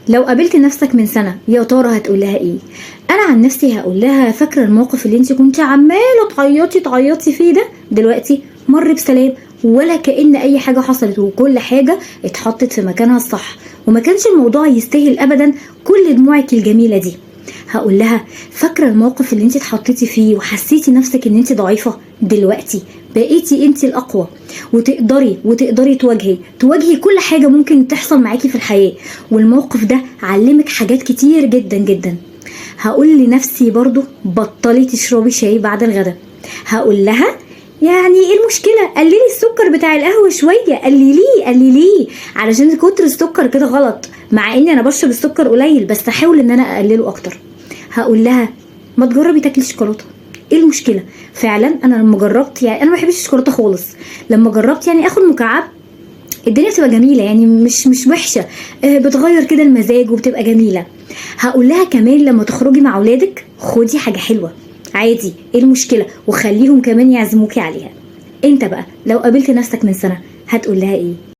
لو قابلت نفسك من سنة يا ترى هتقول لها ايه؟ انا عن نفسي هقول لها فاكره الموقف اللي انت كنت عماله تعيطي فيه ده؟ دلوقتي مر بسلام، ولا كأن اي حاجه حصلت، وكل حاجه اتحطت في مكانها الصح، وما كانش الموضوع يستاهل ابدا كل دموعك الجميله دي. هقول لها فاكره الموقف اللي انت اتحطيتي فيه وحسيتي نفسك ان انت ضعيفه؟ دلوقتي بقيتي انت الاقوى، وتقدري تواجهي كل حاجه ممكن تحصل معاكي في الحياه، والموقف ده علمك حاجات كتير جدا جدا. هقول لنفسي برضو بطلي تشربي شاي بعد الغداء. هقول لها يعني ايه المشكله؟ قللي السكر بتاع القهوه شويه، قلليه علشان كتر السكر كده غلط، مع اني انا بشرب السكر قليل بس احاول ان انا اقلله اكتر. هقول لها ما تجربي تاكلي شوكولاته، ايه المشكله؟ فعلا انا لما جربت، يعني انا ما بحبش الشوكولاته خالص، لما جربت يعني اخد مكعب الدنيا بتبقى جميله، يعني مش وحشه، بتغير كده المزاج وبتبقى جميله. هقول لها كمان لما تخرجي مع اولادك خدي حاجه حلوه عادي، ايه المشكله؟ وخليهم كمان يعزموكي عليها. انت بقى لو قابلت نفسك من سنه هتقول لها ايه؟